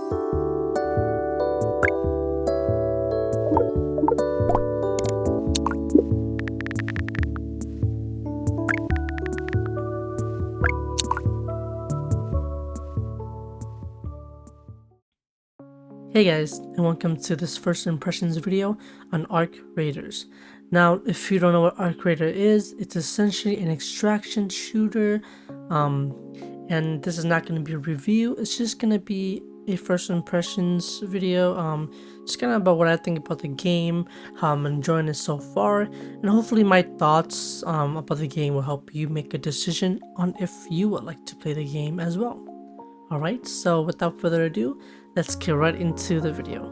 Hey guys, and welcome to this first impressions video on Arc Raiders. Now, if you don't know what Arc Raider is, it's essentially an extraction shooter, and this is not going to be a review. It's just going to be a first impressions video, just kind of about what I think about the game, how I'm enjoying it so far, and hopefully my thoughts about the game will help you make a decision on if you would like to play the game as well. Alright, so without further ado, let's get right into the video.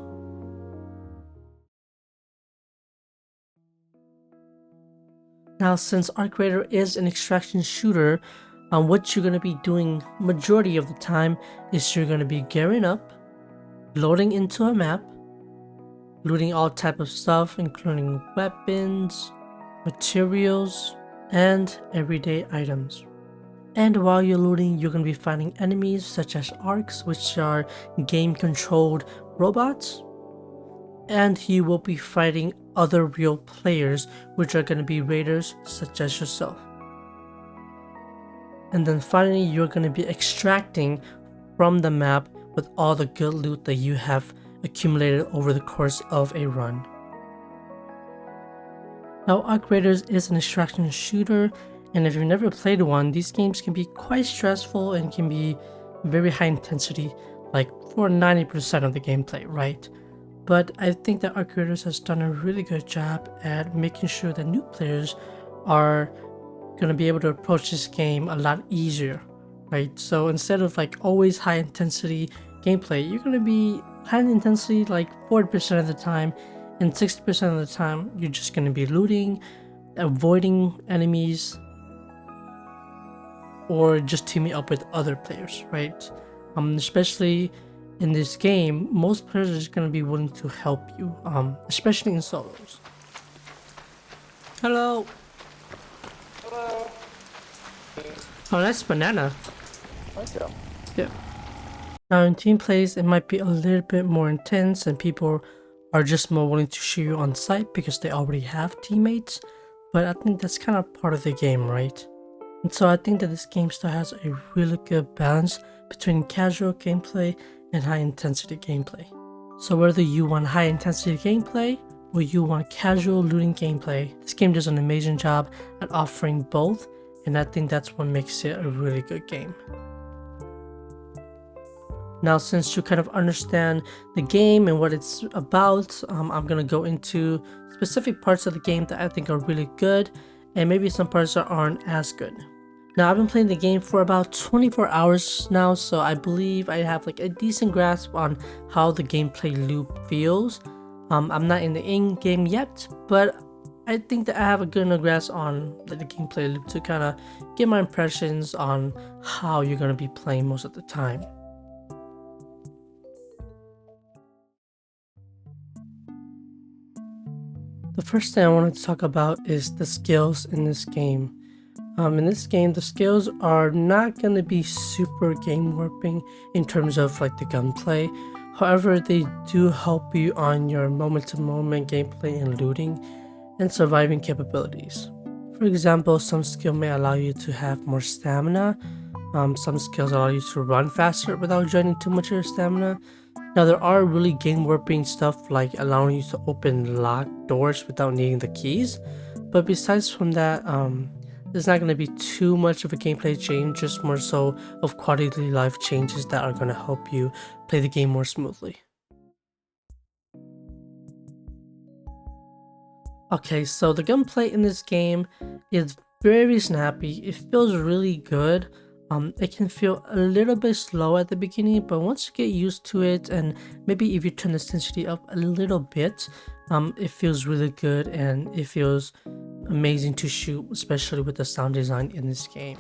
Now, since Arc Raider is an extraction shooter, what you're going to be doing majority of the time is you're going to be gearing up, loading into a map, looting all type of stuff including weapons, materials, and everyday items. And while you're looting, you're going to be fighting enemies such as Arcs, which are game-controlled robots. And you will be fighting other real players, which are going to be raiders such as yourself. And then finally, you're going to be extracting from the map with all the good loot that you have accumulated over the course of a run. Now, Arc Raiders is an extraction shooter, and if you've never played one, these games can be quite stressful and can be very high intensity, like for 90% of the gameplay, right? But I think that Arc Raiders has done a really good job at making sure that new players are going to be able to approach this game a lot easier, right? So instead of like always high intensity gameplay, you're going to be high intensity like 40% of the time, and 60% of the time you're just going to be looting, avoiding enemies, or just teaming up with other players, right? Especially in this game, most players are just going to be willing to help you, especially in solos. Hello. Hello. Oh, that's banana. Okay. Yeah. Now in team plays, it might be a little bit more intense and people are just more willing to shoot you on sight because they already have teammates. But I think that's kind of part of the game, right? And so I think that this game still has a really good balance between casual gameplay and high intensity gameplay. So whether you want high intensity gameplay or you want casual looting gameplay, this game does an amazing job at offering both, and I think that's what makes it a really good game. Now, since you kind of understand the game and what it's about, I'm going to go into specific parts of the game that I think are really good, and maybe some parts that aren't as good. Now, I've been playing the game for about 24 hours now, so I believe I have like a decent grasp on how the gameplay loop feels. I'm not in the in-game yet, but I think that I have a good enough grasp on the gameplay loop to kind of get my impressions on how you're going to be playing most of the time. The first thing I wanted to talk about is the skills in this game. In this game, the skills are not going to be super game warping in terms of like the gunplay. However, they do help you on your moment-to-moment gameplay and looting and surviving capabilities. For example, some skill may allow you to have more stamina. Some skills allow you to run faster without draining too much of your stamina. Now, there are really game warping stuff like allowing you to open locked doors without needing the keys. But besides from that, there's not going to be too much of a gameplay change, just more so of quality of life changes that are going to help you play the game more smoothly. Okay, so the gunplay in this game is very snappy. It feels really good. It can feel a little bit slow at the beginning, but once you get used to it, and maybe if you turn the sensitivity up a little bit, it feels really good and it feels amazing to shoot, especially with the sound design in this game.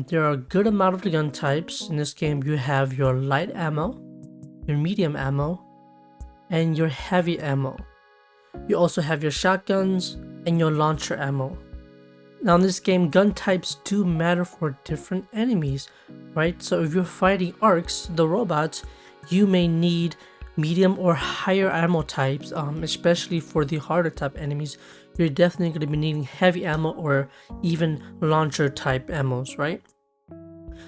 There are a good amount of the gun types. In this game, you have your light ammo, your medium ammo, and your heavy ammo. You also have your shotguns and your launcher ammo. Now in this game, gun types do matter for different enemies, right? So if you're fighting ARKs, the robots, you may need medium or higher ammo types, especially for the harder type enemies. You're definitely going to be needing heavy ammo or even launcher type ammos, right?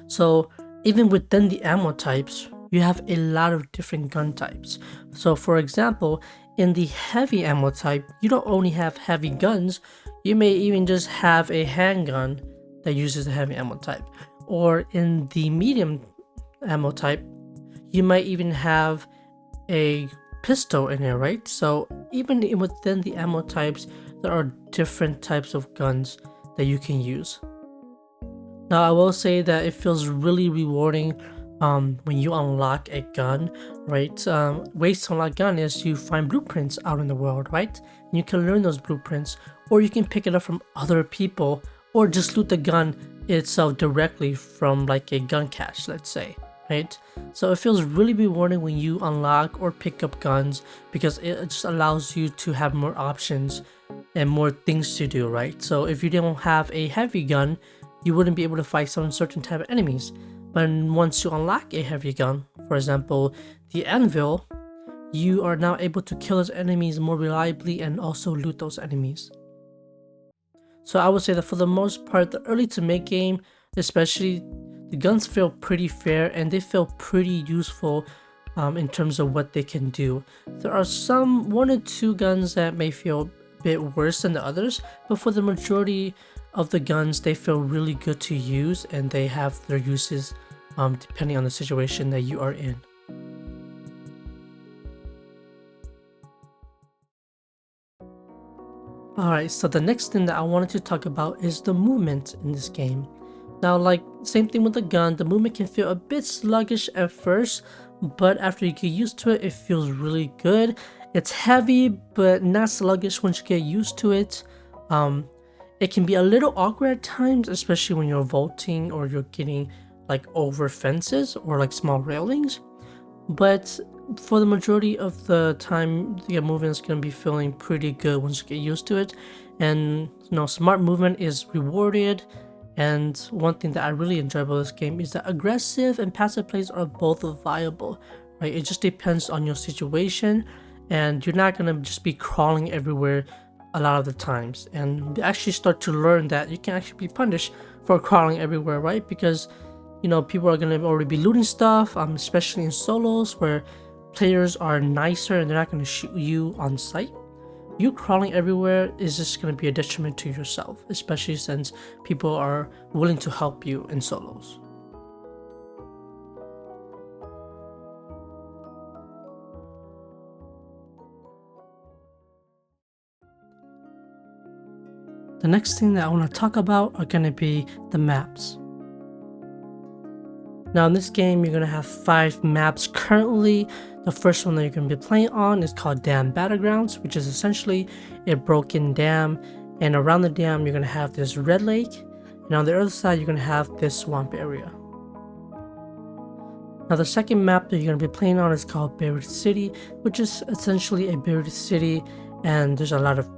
So even within the ammo types, you have a lot of different gun types. So for example, in the heavy ammo type, you don't only have heavy guns, you may even just have a handgun that uses the heavy ammo type. Or in the medium ammo type, you might even have a pistol in there, right? So even within the ammo types, there are different types of guns that you can use. Now I will say that it feels really rewarding when you unlock a gun, right? Ways to unlock gun is you find blueprints out in the world, right? And you can learn those blueprints, or you can pick it up from other people, or just loot the gun itself directly from like a gun cache, let's say, right? So it feels really rewarding when you unlock or pick up guns, because it just allows you to have more options and more things to do, right? So if you don't have a heavy gun, you wouldn't be able to fight some certain type of enemies. But once you unlock a heavy gun, for example, the anvil, you are now able to kill those enemies more reliably and also loot those enemies. So I would say that for the most part, the early to mid game, especially, the guns feel pretty fair and they feel pretty useful in terms of what they can do. There are some 1 or 2 guns that may feel a bit worse than the others, but for the majority of the guns, they feel really good to use and they have their uses depending on the situation that you are in. Alright, so the next thing that I wanted to talk about is the movement in this game. Now, like, same thing with the gun, the movement can feel a bit sluggish at first, but after you get used to it, it feels really good. It's heavy, but not sluggish once you get used to it. It can be a little awkward at times, especially when you're vaulting or you're getting like over fences or like small railings. But for the majority of the time, the movement is going to be feeling pretty good once you get used to it. And smart movement is rewarded. And one thing that I really enjoy about this game is that aggressive and passive plays are both viable, right? It just depends on your situation, and you're not going to just be crawling everywhere a lot of the times. And they actually start to learn that you can actually be punished for crawling everywhere, right? Because people are going to already be looting stuff, especially in solos where players are nicer and they're not going to shoot you on sight. You crawling everywhere is just going to be a detriment to yourself, especially since people are willing to help you in solos. The next thing that I want to talk about are going to be the maps. Now in this game, you're going to have 5 maps currently. The first one that you're going to be playing on is called Dam Battlegrounds, which is essentially a broken dam. And around the dam, you're going to have this red lake. And on the other side, you're going to have this swamp area. Now the second map that you're going to be playing on is called Buried City, which is essentially a buried city. And there's a lot of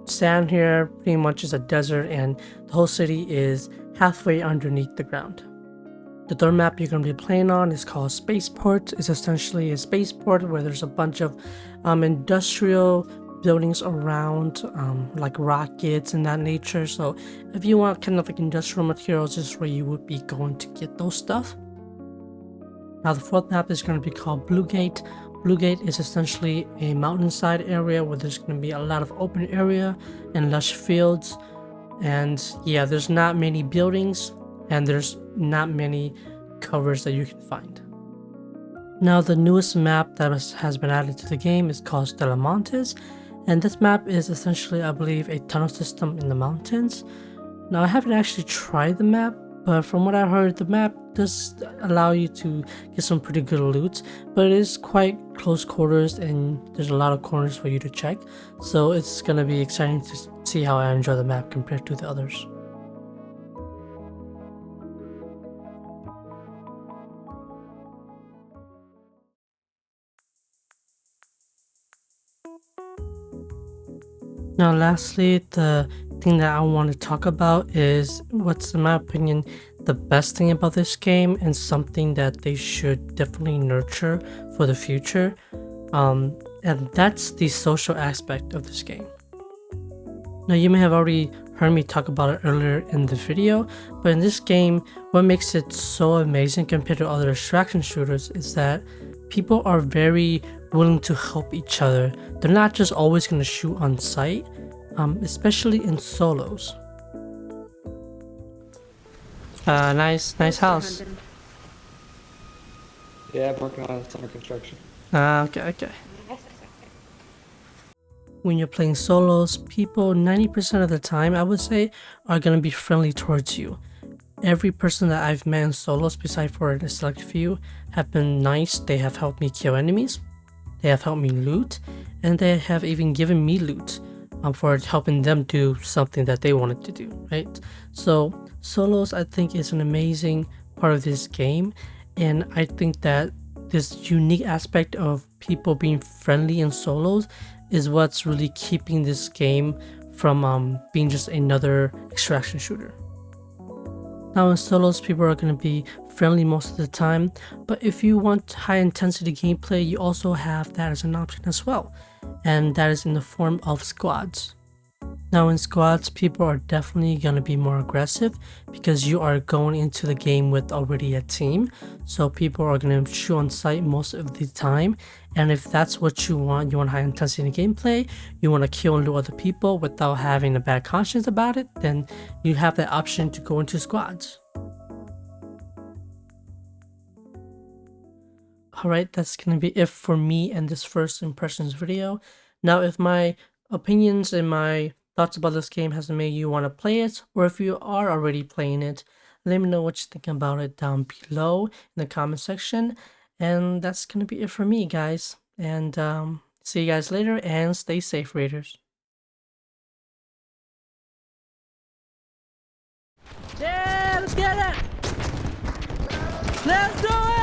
sand here, pretty much is a desert, and the whole city is halfway underneath the ground. The third map you're going to be playing on is called Spaceport. It's essentially a spaceport where there's a bunch of industrial buildings around, like rockets and that nature. So if you want kind of like industrial materials, this is where you would be going to get those stuff. Now the fourth map is going to be called Blue Gate. Blue Gate is essentially a mountainside area where there's going to be a lot of open area and lush fields. And yeah, there's not many buildings and there's not many covers that you can find. Now the newest map that has been added to the game is called Stella Montes. And this map is essentially, I believe, a tunnel system in the mountains. Now I haven't actually tried the map, but from what I heard, the map does allow you to get some pretty good loot, but it is quite close quarters and there's a lot of corners for you to check. So it's going to be exciting to see how I enjoy the map compared to the others. Now, lastly, the thing that I want to talk about is what's, in my opinion, the best thing about this game and something that they should definitely nurture for the future. And that's the social aspect of this game. Now, you may have already heard me talk about it earlier in the video, but in this game, what makes it so amazing compared to other extraction shooters is that people are very willing to help each other. They're not just always going to shoot on sight, especially in solos. Nice house. Yeah, I'm working on summer construction. Okay. When you're playing solos, people 90% of the time, I would say, are going to be friendly towards you. Every person that I've met in solos, besides for a select few, have been nice. They have helped me kill enemies, they have helped me loot, and they have even given me loot for helping them do something that they wanted to do, right? So solos, I think, is an amazing part of this game, and I think that this unique aspect of people being friendly in solos is what's really keeping this game from being just another extraction shooter. Now in solos, people are going to be friendly most of the time, but if you want high intensity gameplay, you also have that as an option as well, and that is in the form of squads. Now in squads, people are definitely going to be more aggressive because you are going into the game with already a team, so people are going to shoot on sight most of the time, and if that's what you want high intensity gameplay, you want to kill and loot other people without having a bad conscience about it, then you have that option to go into squads. Alright, that's going to be it for me and this first impressions video. Now if my opinions and my thoughts about this game hasn't made you want to play it, or if you are already playing it, let me know what you think about it down below in the comment section. And that's gonna be it for me, guys, and see you guys later, and stay safe, Raiders. Yeah, let's get it. Let's do it.